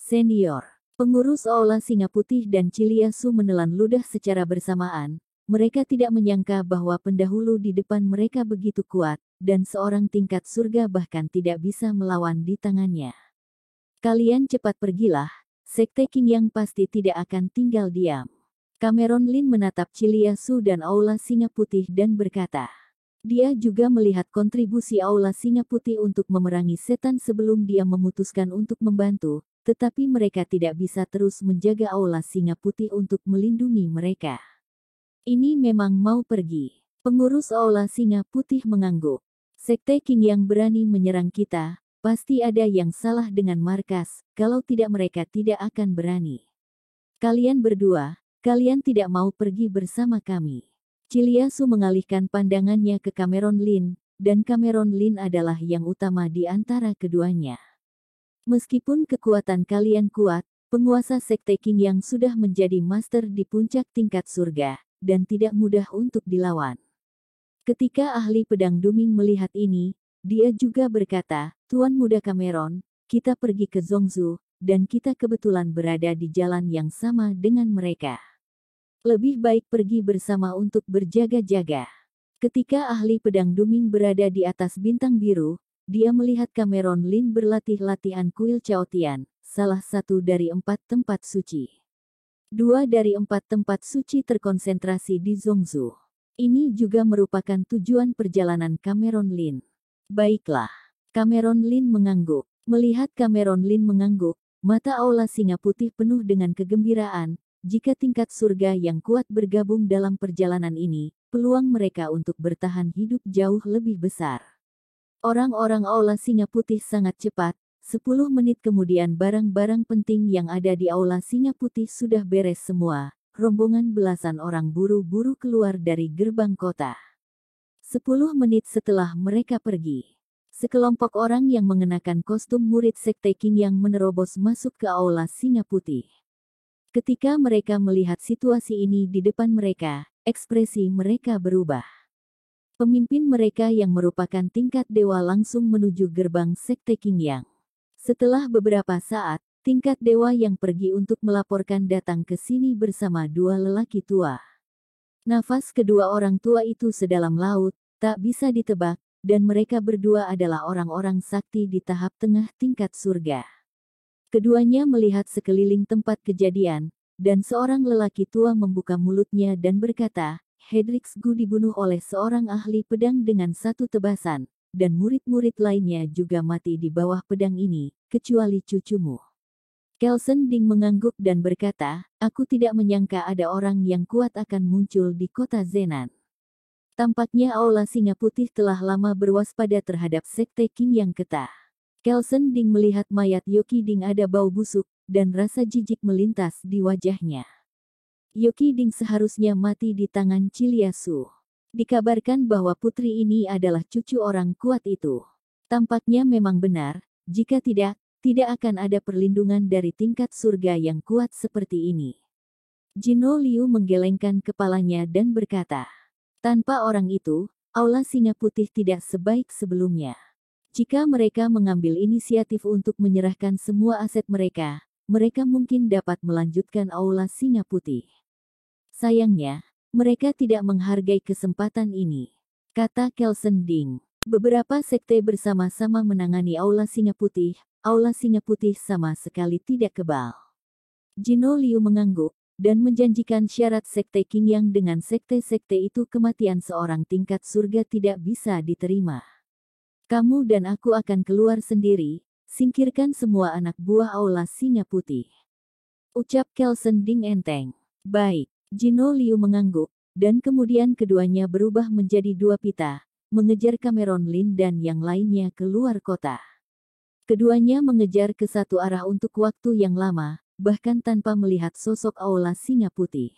Senior, pengurus Aula Singa Putih dan Chiliasu menelan ludah secara bersamaan. Mereka tidak menyangka bahwa pendahulu di depan mereka begitu kuat, dan seorang tingkat surga bahkan tidak bisa melawan di tangannya. Kalian cepat pergilah, Sekte Qingyang pasti tidak akan tinggal diam. Cameron Lin menatap Chiliasu dan Aula Singa Putih dan berkata. Dia juga melihat kontribusi Aula Singa Putih untuk memerangi setan sebelum dia memutuskan untuk membantu, tetapi mereka tidak bisa terus menjaga Aula Singa Putih untuk melindungi mereka. Ini memang mau pergi. Pengurus Aula Singa Putih mengangguk. Sekte Qingyang berani menyerang kita, pasti ada yang salah dengan markas, kalau tidak mereka tidak akan berani. Kalian berdua, kalian tidak mau pergi bersama kami. Chiliasu mengalihkan pandangannya ke Cameron Lin, dan Cameron Lin adalah yang utama di antara keduanya. Meskipun kekuatan kalian kuat, penguasa Sekte Qingyang sudah menjadi master di puncak tingkat surga, dan tidak mudah untuk dilawan. Ketika ahli pedang Duming melihat ini, dia juga berkata, Tuan Muda Cameron, kita pergi ke Zhongzhou, dan kita kebetulan berada di jalan yang sama dengan mereka. Lebih baik pergi bersama untuk berjaga-jaga. Ketika ahli pedang Duming berada di atas bintang biru, dia melihat Cameron Lin berlatih latihan kuil Chaotian, salah satu dari 4 tempat suci. 2 dari 4 tempat suci terkonsentrasi di Zhongzhou. Ini juga merupakan tujuan perjalanan Cameron Lin. Baiklah. Cameron Lin mengangguk. Melihat Cameron Lin mengangguk, mata Aula Singa Putih penuh dengan kegembiraan. Jika tingkat surga yang kuat bergabung dalam perjalanan ini, peluang mereka untuk bertahan hidup jauh lebih besar. Orang-orang Aula Singa Putih sangat cepat. 10 menit kemudian barang-barang penting yang ada di Aula Singa Putih sudah beres semua. Rombongan belasan orang buru-buru keluar dari gerbang kota. 10 menit setelah mereka pergi, sekelompok orang yang mengenakan kostum murid Sekte Qingyang menerobos masuk ke Aula Singa Putih. Ketika mereka melihat situasi ini di depan mereka, ekspresi mereka berubah. Pemimpin mereka yang merupakan tingkat dewa langsung menuju gerbang Sekte Qingyang. Setelah beberapa saat, tingkat dewa yang pergi untuk melaporkan datang ke sini bersama 2 lelaki tua. Nafas kedua orang tua itu sedalam laut, tak bisa ditebak, dan mereka berdua adalah orang-orang sakti di tahap tengah tingkat surga. Keduanya melihat sekeliling tempat kejadian, dan seorang lelaki tua membuka mulutnya dan berkata, Hedrix Gu dibunuh oleh seorang ahli pedang dengan 1 tebasan, dan murid-murid lainnya juga mati di bawah pedang ini, kecuali cucumu. Kelsen Ding mengangguk dan berkata, aku tidak menyangka ada orang yang kuat akan muncul di kota Zenan. Tampaknya Aula Singa Putih telah lama berwaspada terhadap Sekte Qingyang Ketah. Kelsen Ding melihat mayat Yoki Ding ada bau busuk, dan rasa jijik melintas di wajahnya. Yoki Ding seharusnya mati di tangan Chiliasu. Dikabarkan bahwa putri ini adalah cucu orang kuat itu. Tampaknya memang benar, jika tidak akan ada perlindungan dari tingkat surga yang kuat seperti ini. Jino Liu menggelengkan kepalanya dan berkata, tanpa orang itu, Aula Singa Putih tidak sebaik sebelumnya. Jika mereka mengambil inisiatif untuk menyerahkan semua aset mereka, mereka mungkin dapat melanjutkan Aula Singa Putih. Sayangnya, mereka tidak menghargai kesempatan ini, kata Kelsen Ding. Beberapa sekte bersama-sama menangani Aula Singa Putih. Aula Singa Putih sama sekali tidak kebal. Jino Liu mengangguk, dan menjanjikan syarat Sekte Qingyang dengan sekte-sekte itu kematian seorang tingkat surga tidak bisa diterima. Kamu dan aku akan keluar sendiri, singkirkan semua anak buah Aula Singa Putih. Ucap Kelsen Ding enteng. Baik, Jino Liu mengangguk, dan kemudian keduanya berubah menjadi 2 pita, mengejar Cameron Lin dan yang lainnya keluar kota. Keduanya mengejar ke satu arah untuk waktu yang lama, bahkan tanpa melihat sosok Aula Singa Putih.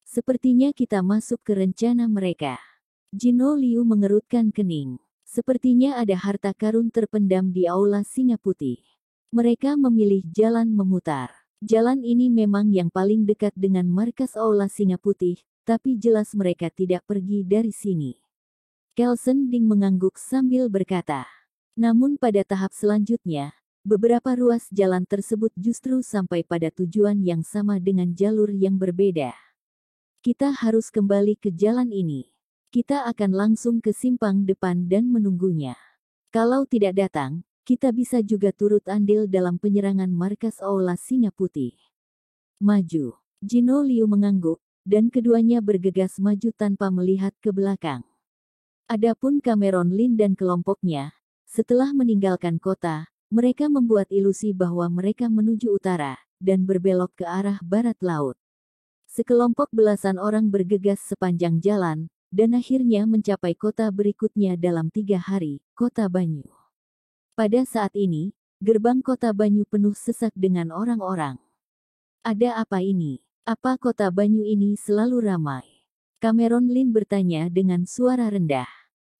Sepertinya kita masuk ke rencana mereka. Jino Liu mengerutkan kening. Sepertinya ada harta karun terpendam di Aula Singa Putih. Mereka memilih jalan memutar. Jalan ini memang yang paling dekat dengan markas Aula Singa Putih, tapi jelas mereka tidak pergi dari sini. Kelsen Ding mengangguk sambil berkata. Namun pada tahap selanjutnya, beberapa ruas jalan tersebut justru sampai pada tujuan yang sama dengan jalur yang berbeda. Kita harus kembali ke jalan ini. Kita akan langsung ke simpang depan dan menunggunya. Kalau tidak datang, kita bisa juga turut andil dalam penyerangan markas Aula Singa Putih. Maju. Jino Liu mengangguk, dan keduanya bergegas maju tanpa melihat ke belakang. Adapun Cameron Lin dan kelompoknya, setelah meninggalkan kota, mereka membuat ilusi bahwa mereka menuju utara, dan berbelok ke arah barat laut. Sekelompok belasan orang bergegas sepanjang jalan, dan akhirnya mencapai kota berikutnya dalam 3 hari, Kota Banyu. Pada saat ini, gerbang Kota Banyu penuh sesak dengan orang-orang. Ada apa ini? Apa Kota Banyu ini selalu ramai? Cameron Lin bertanya dengan suara rendah.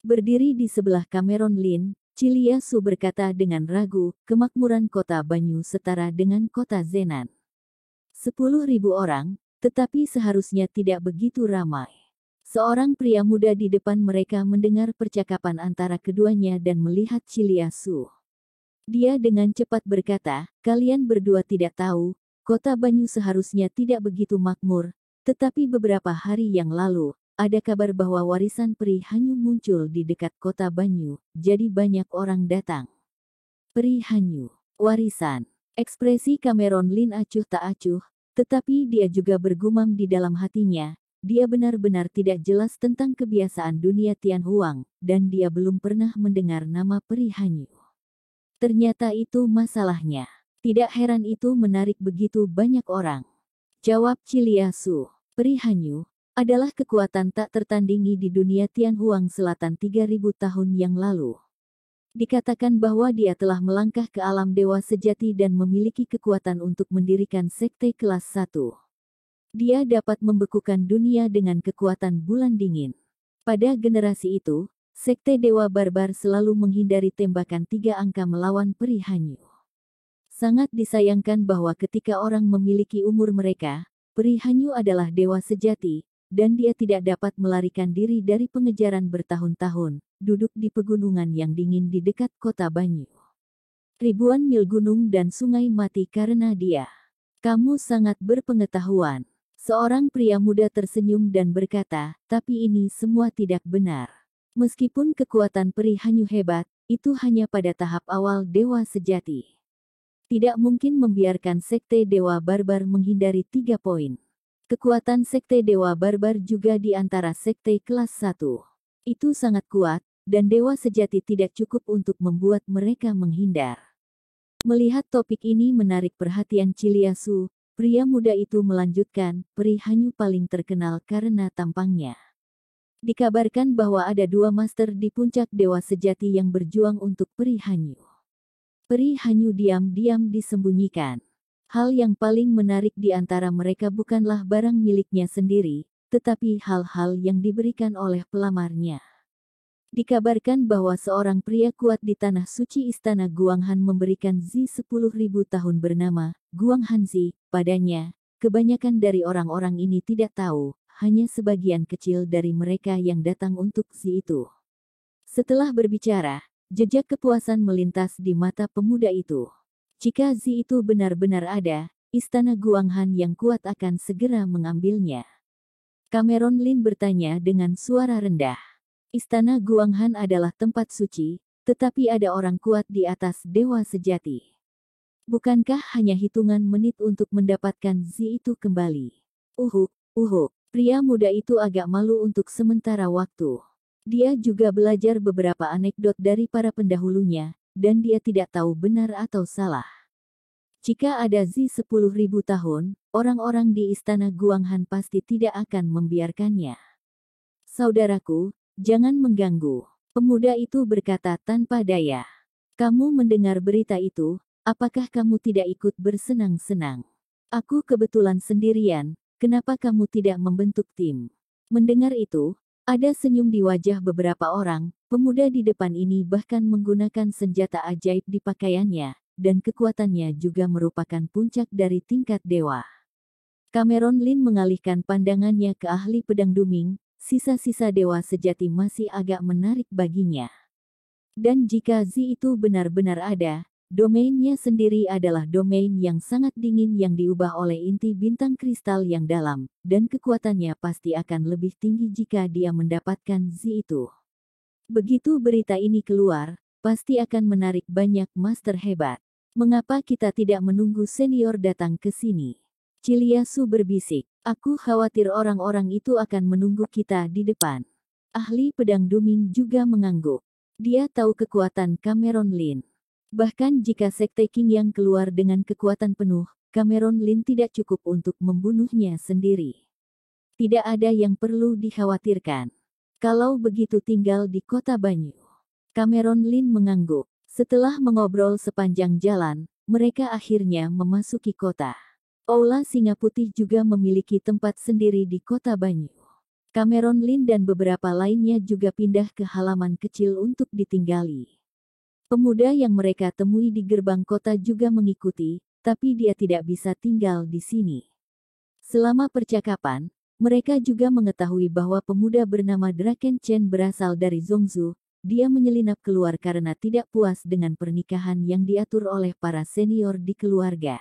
Berdiri di sebelah Cameron Lin, Cilia Su berkata dengan ragu, kemakmuran Kota Banyu setara dengan Kota Zenan. 10.000 orang, tetapi seharusnya tidak begitu ramai. Seorang pria muda di depan mereka mendengar percakapan antara keduanya dan melihat Cilia Su. Dia dengan cepat berkata, kalian berdua tidak tahu, Kota Banyu seharusnya tidak begitu makmur, tetapi beberapa hari yang lalu, ada kabar bahwa warisan Peri Hanyu muncul di dekat Kota Banyu, jadi banyak orang datang. Peri Hanyu, warisan. Ekspresi Cameron Lin acuh tak acuh, tetapi dia juga bergumam di dalam hatinya. Dia benar-benar tidak jelas tentang kebiasaan dunia Tian Huang, dan dia belum pernah mendengar nama Peri Hanyu. Ternyata itu masalahnya. Tidak heran itu menarik begitu banyak orang. Jawab Cilia Su. Peri Hanyu adalah kekuatan tak tertandingi di dunia Tian Huang Selatan 3000 tahun yang lalu. Dikatakan bahwa dia telah melangkah ke alam dewa sejati dan memiliki kekuatan untuk mendirikan sekte kelas 1. Dia dapat membekukan dunia dengan kekuatan bulan dingin. Pada generasi itu, sekte dewa barbar selalu menghindari tembakan 3 angka melawan Peri Hanyu. Sangat disayangkan bahwa ketika orang memiliki umur mereka, Peri Hanyu adalah dewa sejati, dan dia tidak dapat melarikan diri dari pengejaran bertahun-tahun, duduk di pegunungan yang dingin di dekat Kota Banyu. Ribuan mil gunung dan sungai mati karena dia. Kamu sangat berpengetahuan. Seorang pria muda tersenyum dan berkata, tapi ini semua tidak benar. Meskipun kekuatan Peri Hanyu hebat, itu hanya pada tahap awal dewa sejati. Tidak mungkin membiarkan sekte dewa barbar menghindari 3 poin. Kekuatan sekte dewa barbar juga di antara sekte kelas 1. Itu sangat kuat, dan dewa sejati tidak cukup untuk membuat mereka menghindar. Melihat topik ini menarik perhatian Cilia Su, pria muda itu melanjutkan, Peri Hanyu paling terkenal karena tampangnya. Dikabarkan bahwa ada 2 master di puncak dewa sejati yang berjuang untuk Peri Hanyu. Peri Hanyu diam-diam disembunyikan. Hal yang paling menarik di antara mereka bukanlah barang miliknya sendiri, tetapi hal-hal yang diberikan oleh pelamarnya. Dikabarkan bahwa seorang pria kuat di tanah suci istana Guanghan memberikan Zi 10.000 tahun bernama Guanghan Zi padanya. Kebanyakan dari orang-orang ini tidak tahu, hanya sebagian kecil dari mereka yang datang untuk Zi itu. Setelah berbicara, jejak kepuasan melintas di mata pemuda itu. Jika Zi itu benar-benar ada, istana Guanghan yang kuat akan segera mengambilnya. Cameron Lin bertanya dengan suara rendah. Istana Guanghan adalah tempat suci, tetapi ada orang kuat di atas dewa sejati. Bukankah hanya hitungan menit untuk mendapatkan Zi itu kembali? Pria muda itu agak malu untuk sementara waktu. Dia juga belajar beberapa anekdot dari para pendahulunya, dan dia tidak tahu benar atau salah. Jika ada Zi 10.000 tahun, orang-orang di istana Guanghan pasti tidak akan membiarkannya. Saudaraku, jangan mengganggu. Pemuda itu berkata tanpa daya. Kamu mendengar berita itu, apakah kamu tidak ikut bersenang-senang? Aku kebetulan sendirian, kenapa kamu tidak membentuk tim? Mendengar itu, ada senyum di wajah beberapa orang. Pemuda di depan ini bahkan menggunakan senjata ajaib di pakaiannya, dan kekuatannya juga merupakan puncak dari tingkat dewa. Cameron Lin mengalihkan pandangannya ke ahli pedang duming. Sisa-sisa dewa sejati masih agak menarik baginya. Dan jika Zi itu benar-benar ada, domainnya sendiri adalah domain yang sangat dingin yang diubah oleh inti bintang kristal yang dalam, dan kekuatannya pasti akan lebih tinggi jika dia mendapatkan Z itu. Begitu berita ini keluar, pasti akan menarik banyak master hebat. Mengapa kita tidak menunggu senior datang ke sini? Cilia Su berbisik. Aku khawatir orang-orang itu akan menunggu kita di depan. Ahli pedang Duming juga mengangguk. Dia tahu kekuatan Cameron Lin. Bahkan jika Sekte King yang keluar dengan kekuatan penuh, Cameron Lin tidak cukup untuk membunuhnya sendiri. Tidak ada yang perlu dikhawatirkan. Kalau begitu tinggal di Kota Banyu. Cameron Lin mengangguk. Setelah mengobrol sepanjang jalan, mereka akhirnya memasuki kota. Aula Singa Putih juga memiliki tempat sendiri di Kota Banyu. Cameron Lin dan beberapa lainnya juga pindah ke halaman kecil untuk ditinggali. Pemuda yang mereka temui di gerbang kota juga mengikuti, tapi dia tidak bisa tinggal di sini. Selama percakapan, mereka juga mengetahui bahwa pemuda bernama Draken Chen berasal dari Zhongzhou. Dia menyelinap keluar karena tidak puas dengan pernikahan yang diatur oleh para senior di keluarga.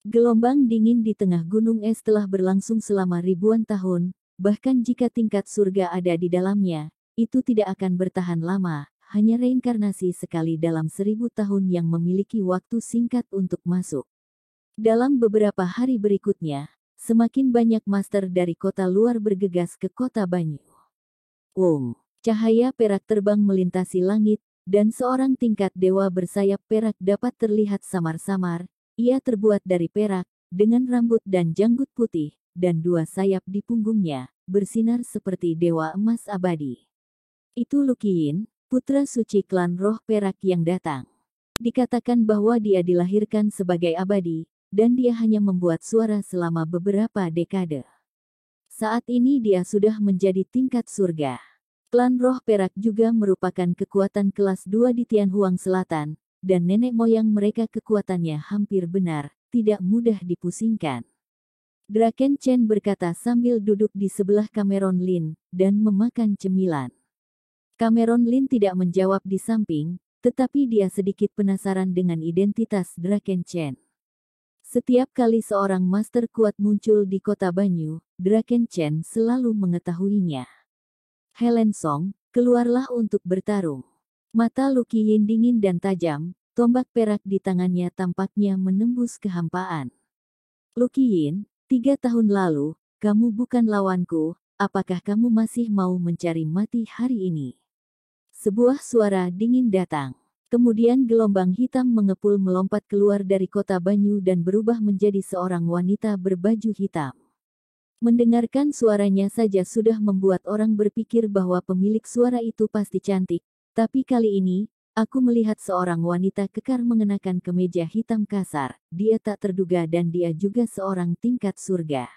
Gelombang dingin di tengah gunung es telah berlangsung selama ribuan tahun, bahkan jika tingkat surga ada di dalamnya, itu tidak akan bertahan lama, hanya reinkarnasi sekali dalam 1000 tahun yang memiliki waktu singkat untuk masuk. Dalam beberapa hari berikutnya, semakin banyak master dari kota luar bergegas ke Kota Banyu. Cahaya perak terbang melintasi langit, dan seorang tingkat dewa bersayap perak dapat terlihat samar-samar. Ia terbuat dari perak, dengan rambut dan janggut putih, dan 2 sayap di punggungnya, bersinar seperti dewa emas abadi. Itu Lukiyin, putra suci klan roh perak yang datang. Dikatakan bahwa dia dilahirkan sebagai abadi, dan dia hanya membuat suara selama beberapa dekade. Saat ini dia sudah menjadi tingkat surga. Klan roh perak juga merupakan kekuatan kelas 2 di Tianhuang Selatan, dan nenek moyang mereka kekuatannya hampir benar, tidak mudah dipusingkan. Draken Chen berkata sambil duduk di sebelah Cameron Lin, dan memakan cemilan. Cameron Lin tidak menjawab di samping, tetapi dia sedikit penasaran dengan identitas Draken Chen. Setiap kali seorang master kuat muncul di Kota Banyu, Draken Chen selalu mengetahuinya. Helen Song, keluarlah untuk bertarung. Mata Lukiyin dingin dan tajam, tombak perak di tangannya tampaknya menembus kehampaan. Lukiyin, 3 tahun lalu, kamu bukan lawanku, apakah kamu masih mau mencari mati hari ini? Sebuah suara dingin datang. Kemudian gelombang hitam mengepul melompat keluar dari Kota Banyu dan berubah menjadi seorang wanita berbaju hitam. Mendengarkan suaranya saja sudah membuat orang berpikir bahwa pemilik suara itu pasti cantik, tapi kali ini, aku melihat seorang wanita kekar mengenakan kemeja hitam kasar, dia tak terduga dan dia juga seorang tingkat surga.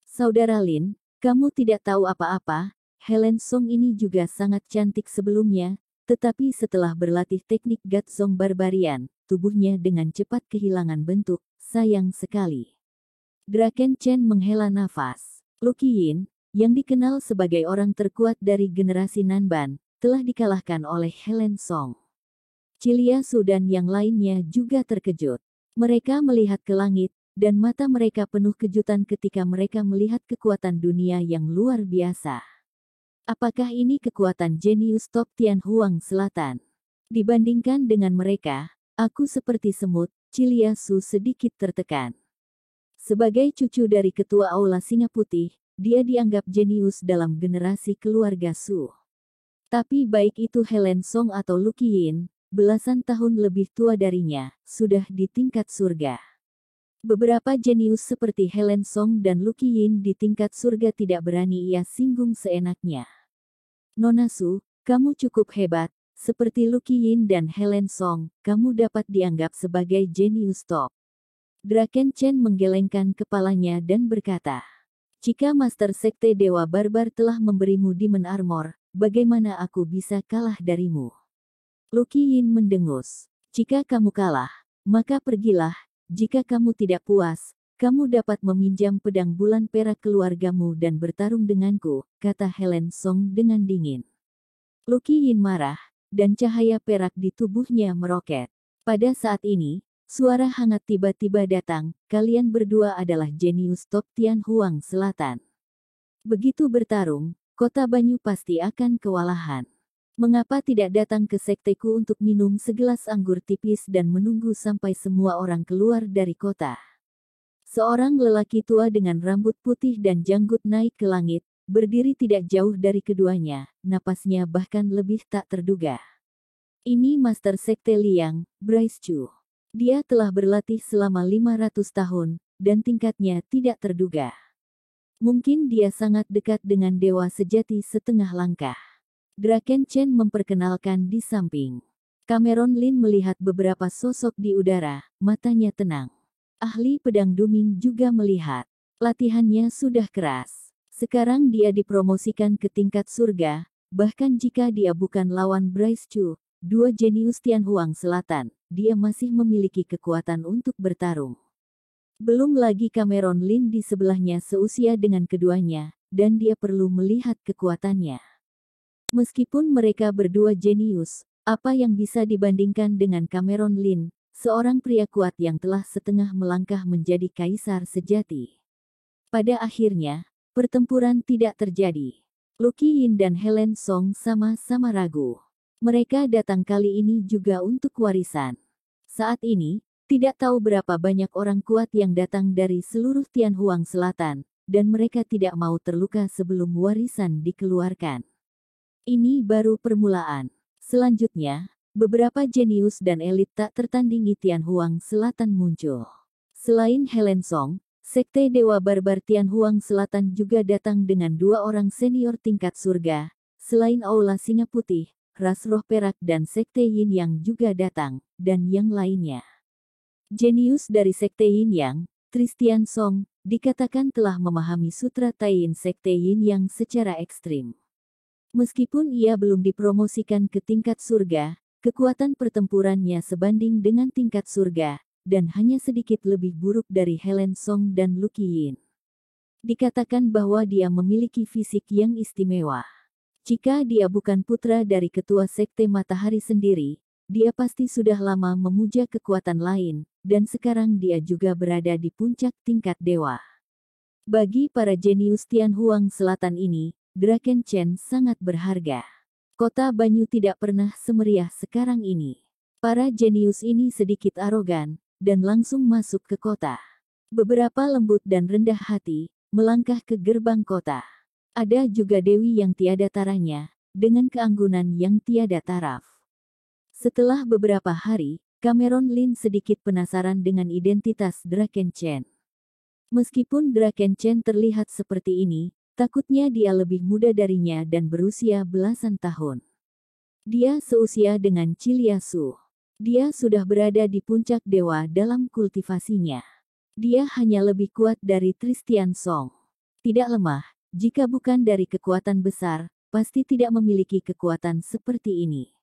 Saudara Lin, kamu tidak tahu apa-apa, Helen Song ini juga sangat cantik sebelumnya, tetapi setelah berlatih teknik Gatsong Barbarian, tubuhnya dengan cepat kehilangan bentuk, sayang sekali. Draken Chen menghela nafas. Lukiyin, yang dikenal sebagai orang terkuat dari generasi Nanban, telah dikalahkan oleh Helen Song. Cilia Su dan yang lainnya juga terkejut. Mereka melihat ke langit, dan mata mereka penuh kejutan ketika mereka melihat kekuatan dunia yang luar biasa. Apakah ini kekuatan jenius top Tianhuang Selatan? Dibandingkan dengan mereka, aku seperti semut, Cilia Su sedikit tertekan. Sebagai cucu dari ketua Aula Singa Putih, dia dianggap jenius dalam generasi keluarga Su. Tapi baik itu Helen Song atau Lukiyin, belasan tahun lebih tua darinya, sudah di tingkat surga. Beberapa jenius seperti Helen Song dan Lukiyin di tingkat surga tidak berani ia singgung seenaknya. Nona Su, kamu cukup hebat, seperti Lukiyin dan Helen Song, kamu dapat dianggap sebagai jenius top. Draken Chen menggelengkan kepalanya dan berkata, jika Master Sekte Dewa Barbar telah memberimu Demon Armor, bagaimana aku bisa kalah darimu? Lukiyin mendengus. Jika kamu kalah, maka pergilah. Jika kamu tidak puas, kamu dapat meminjam pedang bulan perak keluargamu dan bertarung denganku, kata Helen Song dengan dingin. Lukiyin marah, dan cahaya perak di tubuhnya meroket. Pada saat ini, suara hangat tiba-tiba datang, kalian berdua adalah jenius top Tianhuang Selatan. Begitu bertarung, Kota Banyu pasti akan kewalahan. Mengapa tidak datang ke sekteku untuk minum segelas anggur tipis dan menunggu sampai semua orang keluar dari kota? Seorang lelaki tua dengan rambut putih dan janggut naik ke langit, berdiri tidak jauh dari keduanya, napasnya bahkan lebih tak terduga. Ini Master Sekte Liang, Bryce Chu. Dia telah berlatih selama 500 tahun, dan tingkatnya tidak terduga. Mungkin dia sangat dekat dengan dewa sejati setengah langkah. Draken Chen memperkenalkan di samping. Cameron Lin melihat beberapa sosok di udara, matanya tenang. Ahli pedang Duming juga melihat. Latihannya sudah keras. Sekarang dia dipromosikan ke tingkat surga, bahkan jika dia bukan lawan Bryce Chu, dua jenius Tianhuang Selatan, dia masih memiliki kekuatan untuk bertarung. Belum lagi Cameron Lin di sebelahnya seusia dengan keduanya, dan dia perlu melihat kekuatannya. Meskipun mereka berdua jenius, apa yang bisa dibandingkan dengan Cameron Lin, seorang pria kuat yang telah setengah melangkah menjadi kaisar sejati. Pada akhirnya, pertempuran tidak terjadi. Lucky Yin dan Helen Song sama-sama ragu. Mereka datang kali ini juga untuk warisan. Saat ini, tidak tahu berapa banyak orang kuat yang datang dari seluruh Tianhuang Selatan, dan mereka tidak mau terluka sebelum warisan dikeluarkan. Ini baru permulaan. Selanjutnya, beberapa jenius dan elit tak tertandingi Tianhuang Selatan muncul. Selain Helen Song, Sekte Dewa Barbar Tianhuang Selatan juga datang dengan dua orang senior tingkat surga. Selain Aula Singa Putih, Ras Roh Perak dan Sekte Yin Yang juga datang, dan yang lainnya. Jenius dari Sekte Yin Yang, Tristian Song, dikatakan telah memahami Sutra Taiyin Sekte Yin Yang secara ekstrim. Meskipun ia belum dipromosikan ke tingkat surga, kekuatan pertempurannya sebanding dengan tingkat surga, dan hanya sedikit lebih buruk dari Helen Song dan Lucky Yin. Dikatakan bahwa dia memiliki fisik yang istimewa. Jika dia bukan putra dari ketua Sekte Matahari sendiri, dia pasti sudah lama memuja kekuatan lain, dan sekarang dia juga berada di puncak tingkat dewa. Bagi para jenius Tianhuang Selatan ini, Draken Chen sangat berharga. Kota Banyu tidak pernah semeriah sekarang ini. Para jenius ini sedikit arogan, dan langsung masuk ke kota. Beberapa lembut dan rendah hati, melangkah ke gerbang kota. Ada juga dewi yang tiada taranya, dengan keanggunan yang tiada taraf. Setelah beberapa hari, Cameron Lin sedikit penasaran dengan identitas Draken Chen. Meskipun Draken Chen terlihat seperti ini, takutnya dia lebih muda darinya dan berusia belasan tahun. Dia seusia dengan Chilia Su. Dia sudah berada di puncak dewa dalam kultivasinya. Dia hanya lebih kuat dari Tristian Song. Tidak lemah, jika bukan dari kekuatan besar, pasti tidak memiliki kekuatan seperti ini.